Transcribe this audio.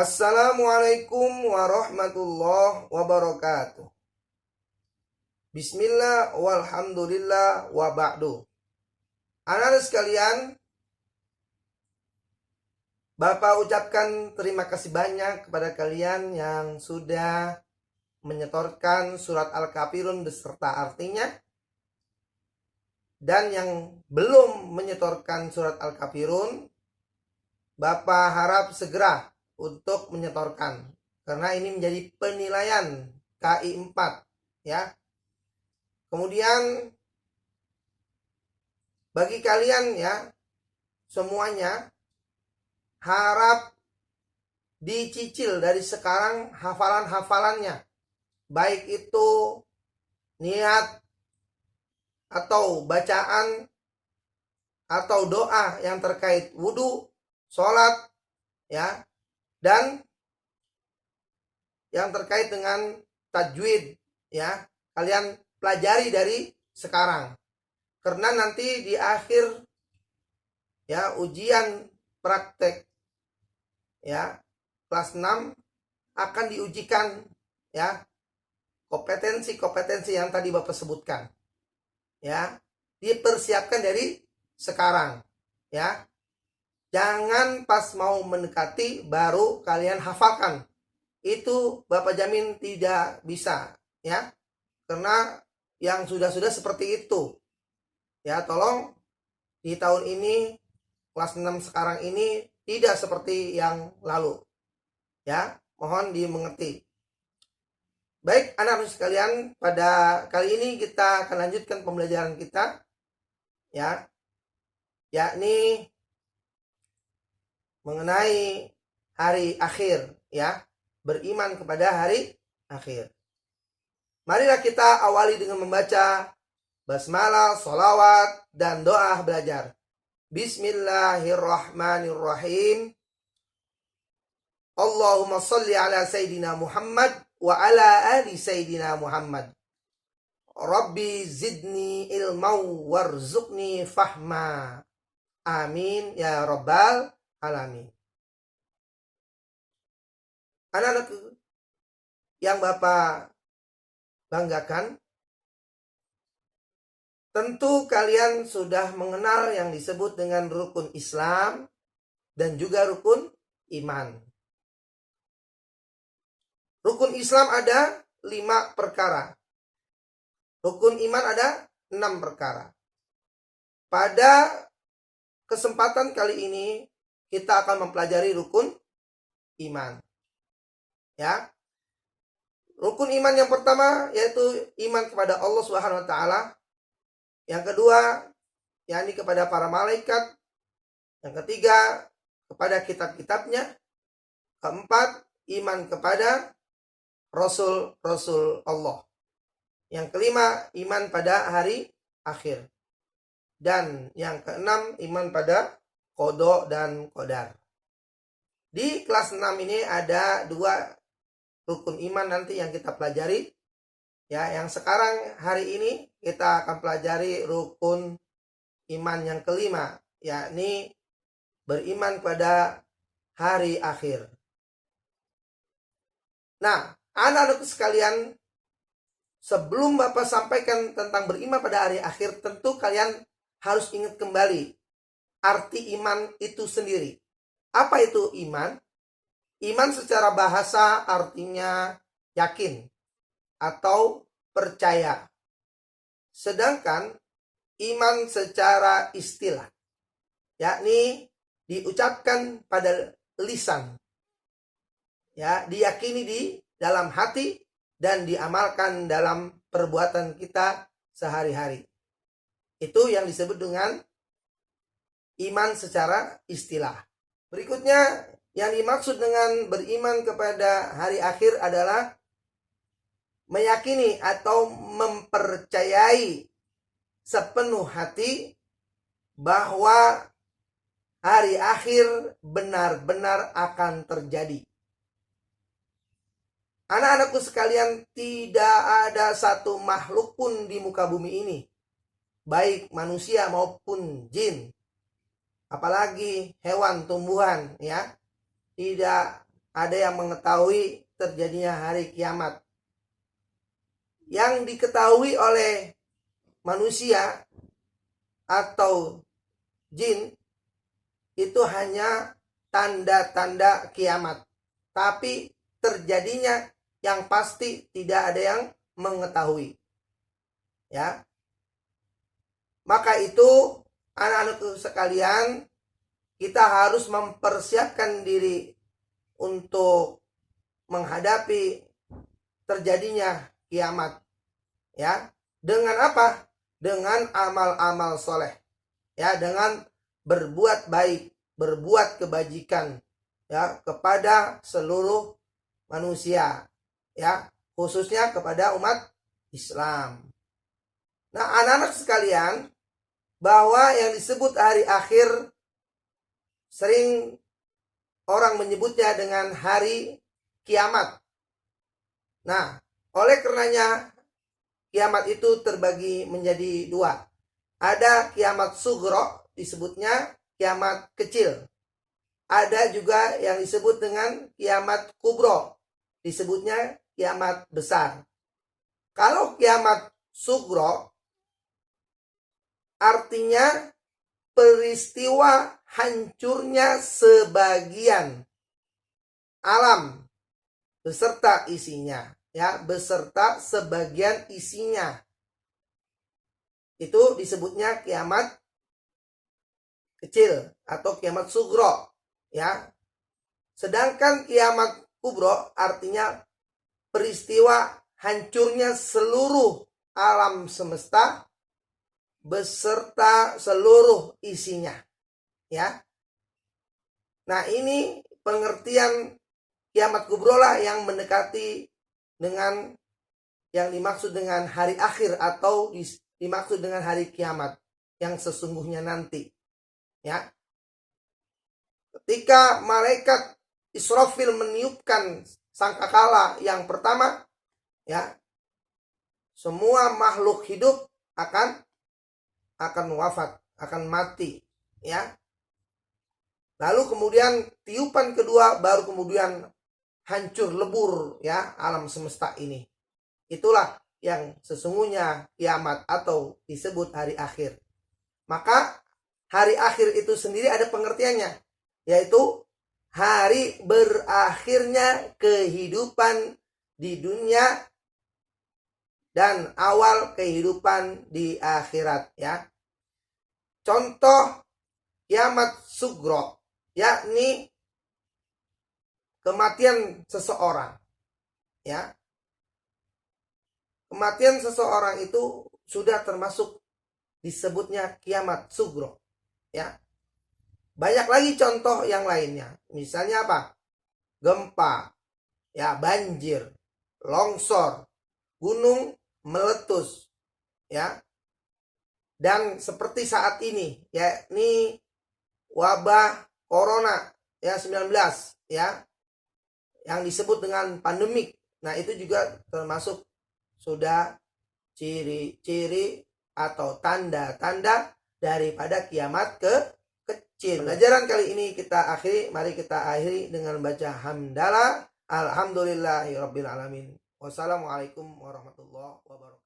Assalamualaikum warahmatullahi wabarakatuh. Bismillah walhamdulillah wa ba'du. Anak-anak sekalian, Bapak ucapkan terima kasih banyak kepada kalian yang sudah menyetorkan surat Al-Kafirun beserta artinya, dan yang belum menyetorkan surat Al-Kafirun, Bapak harap segera untuk menyetorkan, karena ini menjadi penilaian KI 4 ya. Kemudian bagi kalian ya semuanya, harap dicicil dari sekarang hafalan-hafalannya, baik itu niat atau bacaan atau doa yang terkait wudhu, sholat ya, dan yang terkait dengan tajwid ya, kalian pelajari dari sekarang, karena nanti di akhir ya ujian praktek ya kelas 6 akan diujikan ya kompetensi-kompetensi yang tadi Bapak sebutkan ya, dipersiapkan dari sekarang ya. Jangan pas mau mendekati baru kalian hafalkan. Itu Bapak jamin tidak bisa ya. Karena yang sudah-sudah seperti itu. Ya, tolong di tahun ini kelas 6 sekarang ini tidak seperti yang lalu. Ya, mohon dimengerti. Baik, anak-anak sekalian, pada kali ini kita akan lanjutkan pembelajaran kita ya. Yakni mengenai hari akhir ya, beriman kepada hari akhir. Marilah kita awali dengan membaca basmalah, sholawat, dan doa belajar. Bismillahirrahmanirrahim. Allahumma sholli ala Sayyidina Muhammad wa ala ali Sayyidina Muhammad. Rabbi zidni ilmau warzuqni fahma. Amin ya rabbal alamin. Anak-anak yang Bapak banggakan, tentu kalian sudah mengenal yang disebut dengan rukun Islam dan juga rukun iman. Rukun Islam ada 5 perkara. Rukun iman ada 6 perkara. Pada kesempatan kali ini kita akan mempelajari rukun iman. Ya. Rukun iman yang pertama yaitu iman kepada Allah Subhanahu wa taala. Yang kedua, yakni kepada para malaikat. Yang ketiga, kepada kitab-kitabnya. Keempat, iman kepada rasul-rasul Allah. Yang kelima, iman pada hari akhir. Dan yang keenam, iman pada qada dan qadar. Di kelas 6 ini ada 2 rukun iman nanti yang kita pelajari. Ya, yang sekarang hari ini kita akan pelajari rukun iman yang kelima, yakni beriman pada hari akhir. Nah, anak-anak sekalian, sebelum Bapak sampaikan tentang beriman pada hari akhir, tentu kalian harus ingat kembali arti iman itu sendiri. Apa itu iman? Iman secara bahasa artinya yakin atau percaya. Sedangkan iman secara istilah, yakni diucapkan pada lisan. Ya, diyakini di dalam hati dan diamalkan dalam perbuatan kita sehari-hari. Itu yang disebut dengan iman secara istilah. Berikutnya, yang dimaksud dengan beriman kepada hari akhir adalah meyakini atau mempercayai sepenuh hati bahwa hari akhir benar-benar akan terjadi. Anak-anakku sekalian, tidak ada satu makhluk pun di muka bumi ini, baik manusia maupun jin, apalagi hewan tumbuhan ya, tidak ada yang mengetahui terjadinya hari kiamat. Yang diketahui oleh manusia atau jin itu hanya tanda-tanda kiamat. Tapi terjadinya yang pasti tidak ada yang mengetahui. Ya. Maka itu anak-anakku sekalian, kita harus mempersiapkan diri untuk menghadapi terjadinya kiamat. Ya, dengan apa? Dengan amal-amal soleh. Ya, dengan berbuat baik, berbuat kebajikan ya kepada seluruh manusia. Ya, khususnya kepada umat Islam. Nah, anak-anak sekalian, bahwa yang disebut hari akhir sering orang menyebutnya dengan hari kiamat. Nah, oleh karenanya kiamat itu terbagi menjadi dua. Ada kiamat sugro, disebutnya kiamat kecil. Ada juga yang disebut dengan kiamat kubro, disebutnya kiamat besar. Kalau kiamat sugro, artinya peristiwa hancurnya sebagian alam beserta isinya, ya, beserta sebagian isinya. Itu disebutnya kiamat kecil atau kiamat sugro, ya. Sedangkan kiamat kubro artinya peristiwa hancurnya seluruh alam semesta beserta seluruh isinya, ya. Nah, ini pengertian kiamat kubro lah yang mendekati dengan yang dimaksud dengan hari akhir atau dimaksud dengan hari kiamat yang sesungguhnya nanti, ya. Ketika malaikat Israfil meniupkan sangkakala yang pertama, ya, semua makhluk hidup akan wafat, akan mati, ya. Lalu kemudian tiupan kedua baru kemudian hancur lebur, ya, alam semesta ini. Itulah yang sesungguhnya kiamat atau disebut hari akhir. Maka hari akhir itu sendiri ada pengertiannya, yaitu hari berakhirnya kehidupan di dunia dan awal kehidupan di akhirat, ya. Contoh kiamat sugro, yakni kematian seseorang, ya. Kematian seseorang itu sudah termasuk disebutnya kiamat sugro, ya. Banyak lagi contoh yang lainnya. Misalnya apa? Gempa, ya, banjir, longsor, gunung meletus, ya. Dan seperti saat ini, yakni wabah corona, ya, 19, ya, yang disebut dengan pandemik. Nah, itu juga termasuk sudah ciri-ciri atau tanda-tanda daripada kiamat kecil. Pelajaran kali ini kita akhiri. Mari kita akhiri dengan baca hamdalah. Alhamdulillahirabbil alamin. Wassalamualaikum warahmatullahi wabarakatuh.